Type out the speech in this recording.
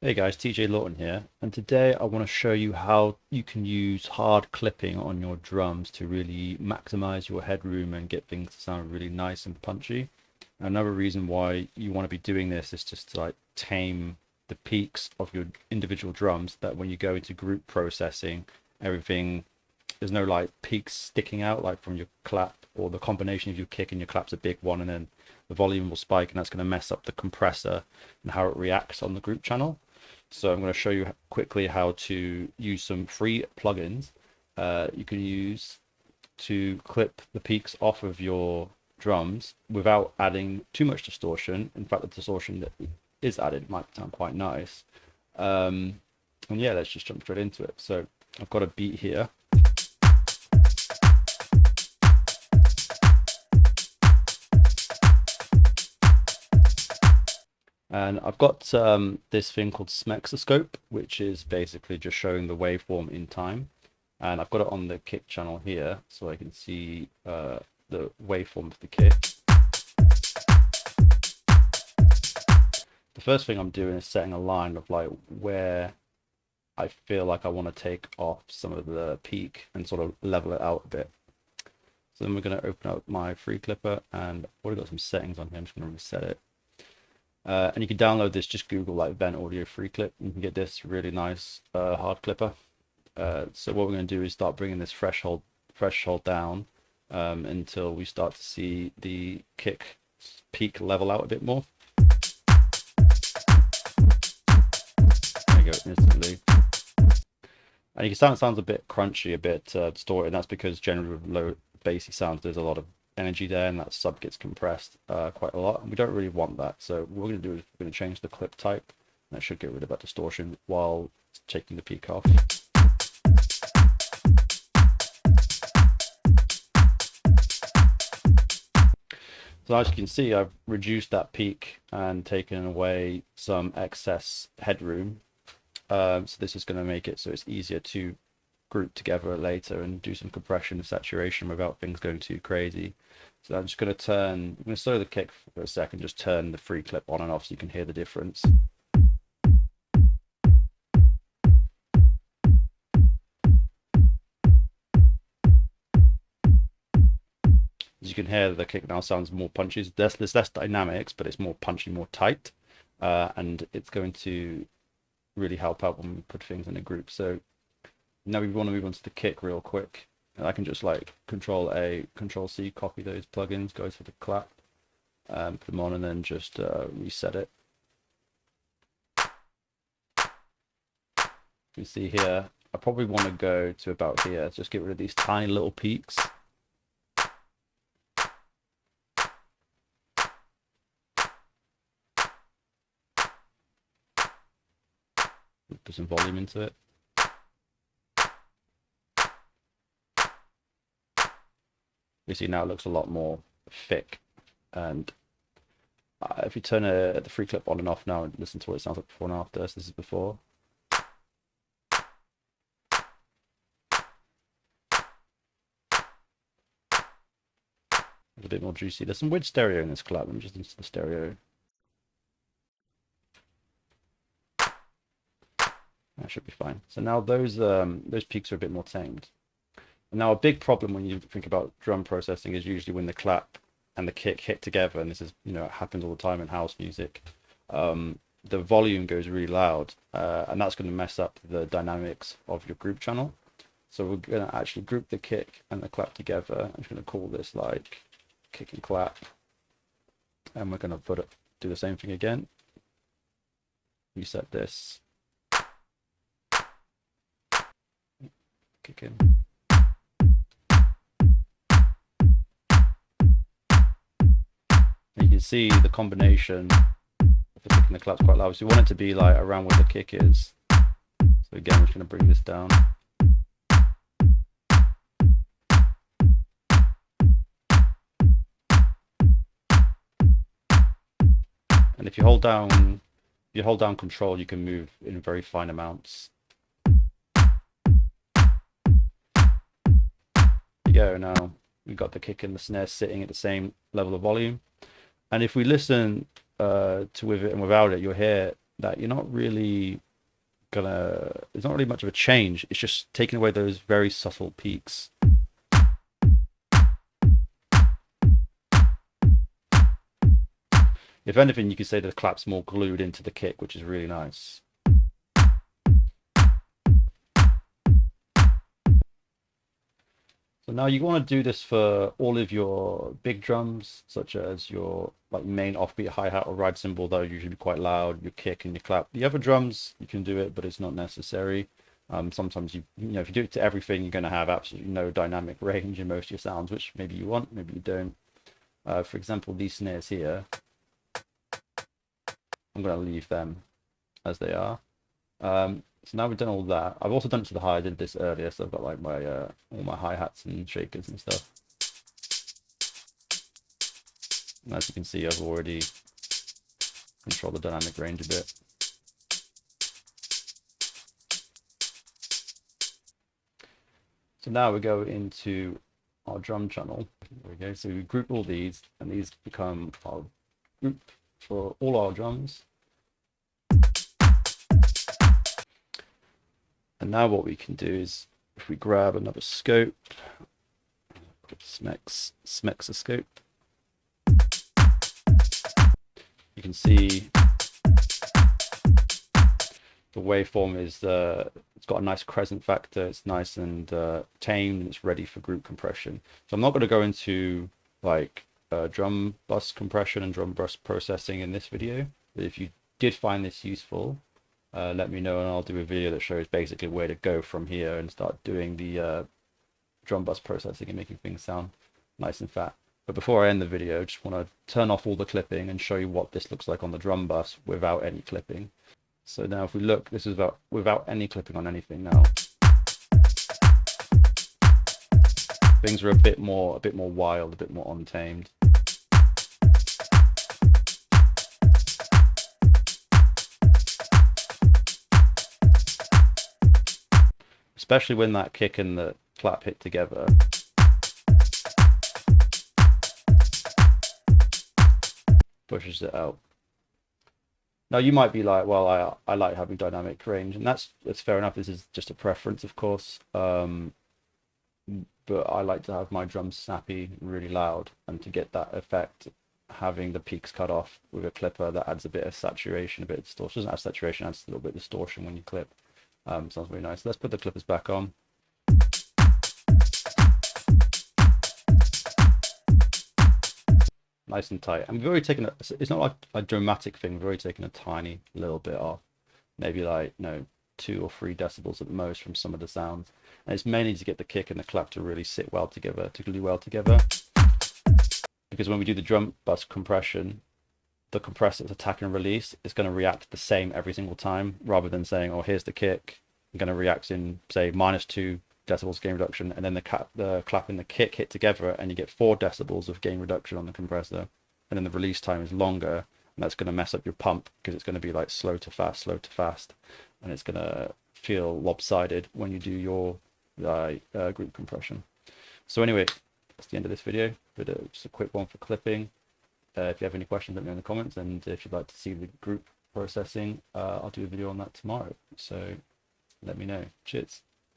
Hey guys, TJ Lawton here, and today I want to show you how you can use hard clipping on your drums to really maximize your headroom and get things to sound really nice and punchy. Another reason why you want to be doing this is just to like tame the peaks of your individual drums, that when you go into group processing, everything, there's no like peaks sticking out like from your clap, or the combination of your kick and your clap's a big one, and then the volume will spike, and that's going to mess up the compressor and how it reacts on the group channel. So I'm going to show you quickly how to use some free plugins you can use to clip the peaks off of your drums without adding too much distortion. In fact, the distortion that is added might sound quite nice. And yeah, let's just jump straight into it. So I've got a beat here. And I've got this thing called Smexoscope, which is basically just showing the waveform in time. And I've got it on the kick channel here, so I can see the waveform of the kick. The first thing I'm doing is setting a line of like where I feel like I want to take off some of the peak and sort of level it out a bit. So then we're going to open up my free clipper, and I've already got some settings on here. I'm just going to reset it. And you can download this, just Google like Vent Audio Free Clip. You can get this really nice hard clipper. So what we're going to do is start bringing this threshold down until we start to see the kick peak level out a bit more. There you go, instantly. And you can sound, it sounds a bit crunchy, a bit distorted, and that's because generally with low bassy sounds, there's a lot of energy there, and that sub gets compressed quite a lot, and we don't really want that. So what we're going to do is we're going to change the clip type, and that should get rid of that distortion while taking the peak off. So as you can see, I've reduced that peak and taken away some excess headroom. So this is going to make it so it's easier to group together later and do some compression and saturation without things going too crazy. So I'm just going to I'm going to slow the kick for a second, just turn the free clip on and off so you can hear the difference. As you can hear, the kick now sounds more punchy. There's less dynamics, but it's more punchy, more tight, and it's going to really help out when we put things in a group. So now we want to move on to the kick real quick. And I can just like Control A, Control C, copy those plugins, go to the clap, put them on, and then just reset it. You can see here, I probably want to go to about here, just get rid of these tiny little peaks. Put some volume into it. You see now it looks a lot more thick, and if you turn the free clip on and off now and listen to what it sounds like before and after, so this is before. It's a bit more juicy. There's some weird stereo in this clap. Let me just into the stereo. That should be fine. So now those peaks are a bit more tamed. And now a big problem when you think about drum processing is usually when the clap and the kick hit together, and this is, you know, it happens all the time in house music. The volume goes really loud, and that's going to mess up the dynamics of your group channel. So we're going to actually group the kick and the clap together. I'm just going to call this like kick and clap, and we're going to do the same thing again. Reset this. Kick in. You can see the combination of the kick and the clap's quite loud. So you want it to be like around where the kick is. So again, we're just going to bring this down. And if you hold down control, you can move in very fine amounts. There you go. Now we've got the kick and the snare sitting at the same level of volume. And if we listen to with it and without it, you'll hear that you're not really gonna, there's not really much of a change. It's just taking away those very subtle peaks. If anything, you could say the clap's more glued into the kick, which is really nice. So now you want to do this for all of your big drums, such as your like main offbeat hi-hat or ride cymbal, though usually be quite loud, your kick and your clap. The other drums, you can do it, but it's not necessary. Sometimes you know, if you do it to everything, you're going to have absolutely no dynamic range in most of your sounds, which maybe you want, maybe you don't. For example, these snares here, I'm going to leave them as they are. So now we've done all that. I've also done it to the hi. I did this earlier, so I've got like my all my hi-hats and shakers and stuff. And as you can see, I've already controlled the dynamic range a bit. So now we go into our drum channel. There we go. So we group all these, and these become our group for all our drums. And now what we can do is, if we grab another scope, Smex a scope, you can see the waveform is it's got a nice crescent factor. It's nice and tamed, and it's ready for group compression. So I'm not going to go into like drum bus compression and drum bus processing in this video, but if you did find this useful, let me know and I'll do a video that shows basically where to go from here and start doing the drum bus processing and making things sound nice and fat. But before I end the video, I just want to turn off all the clipping and show you what this looks like on the drum bus without any clipping. So now if we look, this is without any clipping on anything now. Things are a bit more wild, a bit more untamed. Especially when that kick and the clap hit together. Pushes it out. Now you might be like, well, I like having dynamic range, and that's fair enough. This is just a preference, of course. But I like to have my drums snappy and really loud, and to get that effect, having the peaks cut off with a clipper, that adds a bit of saturation, a bit of distortion. Doesn't add saturation, adds a little bit of distortion when you clip. Sounds really nice. Let's put the clippers back on. Nice and tight. And we've already taken it's not like a dramatic thing. We've already taken a tiny little bit off, maybe like 2 or 3 decibels at the most from some of the sounds. And it's mainly to get the kick and the clap to really sit well together, to glue well together. Because when we do the drum bus compression, the compressor's attack and release is going to react the same every single time, rather than saying, oh, here's the kick, I'm going to react in, say, -2 decibels gain reduction, and then the clap and the kick hit together, and you get 4 decibels of gain reduction on the compressor, and then the release time is longer, and that's going to mess up your pump, because it's going to be like slow to fast, and it's going to feel lopsided when you do your group compression. So anyway, that's the end of this video, but just a quick one for clipping. If you have any questions, let me know in the comments, and if you'd like to see the group processing, I'll do a video on that tomorrow, so let me know. Cheers.